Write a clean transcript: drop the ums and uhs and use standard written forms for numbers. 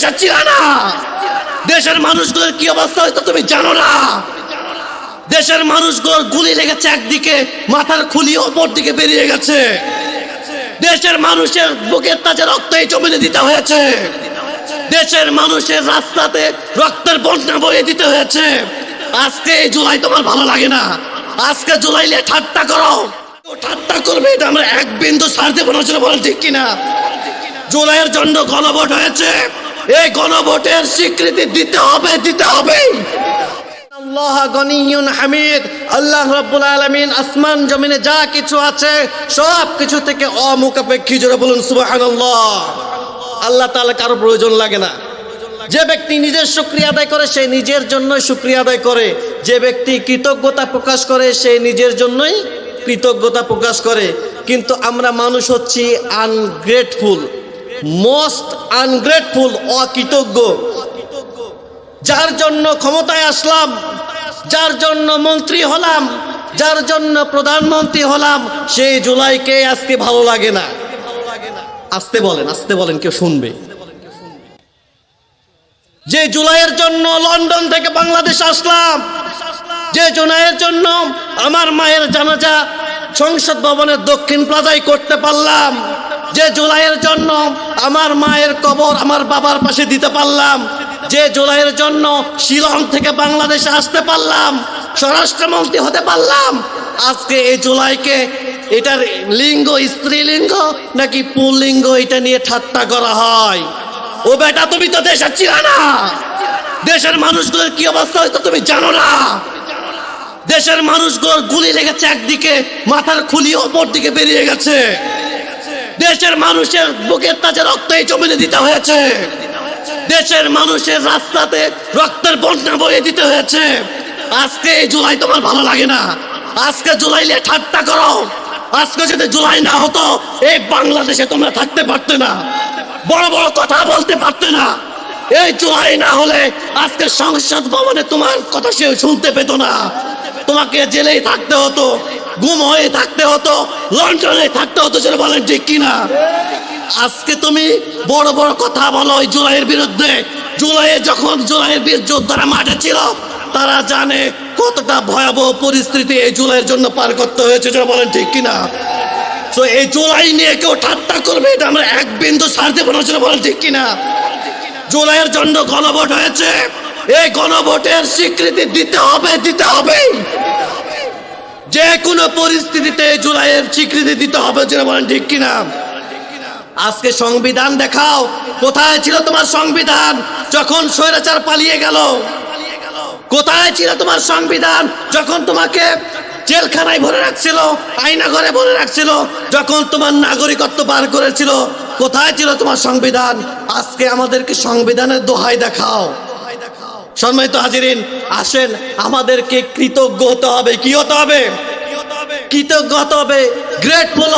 দেশ আর চিনা না। দেশের মানুষগুলোর কি অবস্থা হয়েছে তুমি জানো না। দেশের মানুষগুলোর গুলি লেগেছে একদিকে, মাথার খুলি অপর দিকে বেরিয়ে গেছে। দেশের মানুষের বুকের তাজে রক্ত এই জমিনে দিতে হয়েছে। দেশের মানুষের রাস্তাতে রক্তের বন্যা বয়ে দিতে হয়েছে। আজকে এই জুলাই তোমার ভালো লাগে না, আজকে জুলাই নিয়ে ঠাট্টা করো, ঠাট্টা করবে এটা আমরা এক বিন্দু ছাড় দেবো না। বলেন ঠিক কিনা? জুলাইয়ের জন্য গণভোট হয়েছে, এই গণভোটের স্বীকৃতি দিতে হবে, দিতে হবে। আল্লাহ গনিয়ুন হামিদ, আল্লাহ রাব্বুল আলামিন আসমান জমিনে যা কিছু আছে সব কিছু থেকে অমুখাপেক্ষী। জোরে বলুন সুবহানাল্লাহ। আল্লাহ তাআলা কারো প্রয়োজন লাগে না। যে ব্যক্তি নিজের শুকরিয়া আদায় করে সে নিজের জন্যই শুকরিয়া আদায় করে, যে ব্যক্তি কৃতজ্ঞতা প্রকাশ করে সে নিজের জন্যই কৃতজ্ঞতা প্রকাশ করে। কিন্তু আমরা মানুষ হচ্ছি আনগ্রেটফুল, মোস্ট আনগ্রেটফুল, অকৃতজ্ঞ। যার জন্য ক্ষমতায় আসলাম, যার জন্য মন্ত্রী হলাম, যার জন্য প্রধানমন্ত্রী হলাম, সেই জুলাইকে আজকে ভালো লাগে না। আসতে বলেন, আসতে বলেন, কেউ শুনবে? যে জুলাইয়ের জন্য লন্ডন থেকে বাংলাদেশ আসলাম, যে জুলাইয়ের জন্য আমার মায়ের জানাজা সংসদ ভবনের দক্ষিণ প্লাজায় করতে পারলাম, যে জুলাইয়ের জন্য আমার মায়ের কবর আমার বাবার পাশে দিতে পারলাম, যে জুলাইয়ের জন্য শিলং থেকে বাংলাদেশে আসতে পারলাম, স্বরাষ্ট্রমন্ত্রী হতে পারলাম, আজকে এই জুলাইকে এটার লিঙ্গ স্ত্রীলিঙ্গ নাকি পুল্লিঙ্গ এটা নিয়ে ঠাট্টা করা হয়। ও বেটা, তুমি তো দেশ আর চিনা না। দেশের মানুষগুলোর কি অবস্থা হয়েছে তুমি জানো না। দেশের মানুষগুলোর গুলি লেগেছে একদিকে, মাথার খুলি অপর দিকে বেরিয়ে গেছে। দেশের মানুষের বুকের তাজে রক্ত এই জমিনে দিতে হয়েছে। দেশের মানুষের রাস্তাতে রক্তের বন্যা বয়ে দিতে হয়েছে। আজকে এই জুলাই তোমার ভালো লাগে না, আজকে জুলাই নিয়ে ঠাট্টা করো। আজকে যদি জুলাই না হতো এই বাংলাদেশে তোমরা থাকতে পারতে না, বড় বড় কথা বলতে পারতে না। এই জুলাই না হলে আজকে সংসদ ভবনে তোমার কথা সে শুনতে পেত না। তোমাকে জেলেই থাকতে হতো, গুম হয়ে থাকতে হতো, লন্ডনে থাকতে হতো। সেটা বলেন ঠিক কিনা? আজকে তুমি বড় বড় কথা বলো ওই জুলাইয়ের বিরুদ্ধে। জুলাইয়ে যখন জুলাইয়ের বীর যোদ্ধারা মাঠে ছিল তারা জানে কতটা ভয়াবহ পরিস্থিতি এই জুলাইয়ের জন্য পার করতে হয়েছে। সেটা বলেন ঠিক কিনা? তো এই জুলাই নিয়ে কেউ ঠাট্টা করবে এটা আমরা এক বিন্দু ছাড় দেবো না। সেটা বলেন ঠিক কিনা? জুলাইয়ের জন্য গণভোট হয়েছে, এই গণভোটের স্বীকৃতি দিতে হবে, দিতে হবে। যে কোনো পরিস্থিতিতে জুলাইয়ের স্বীকৃতি দিতে হবে। যেটা বলেন ঠিক কিনা? আজকে সংবিধান দেখাও, কোথায় ছিল তোমার সংবিধান যখন স্বৈরাচার পালিয়ে গেল? কোথায় ছিল তোমার সংবিধান যখন তোমাকে জেলখানায় ভরে রাখছিল, আয়না ঘরে ভরে রাখছিল, যখন তোমার নাগরিকত্ব বার করেছিল? কোথায় ছিল তোমার সংবিধান? আজকে আমাদেরকে সংবিধানের দোহাই দেখাও। সম্মানিত হাজিরিন, আসেন আমাদেরকে কৃতজ্ঞ হতে হবে। কি হতে হবে? কৃতজ্ঞ হতে হবে, গ্রেটফুল।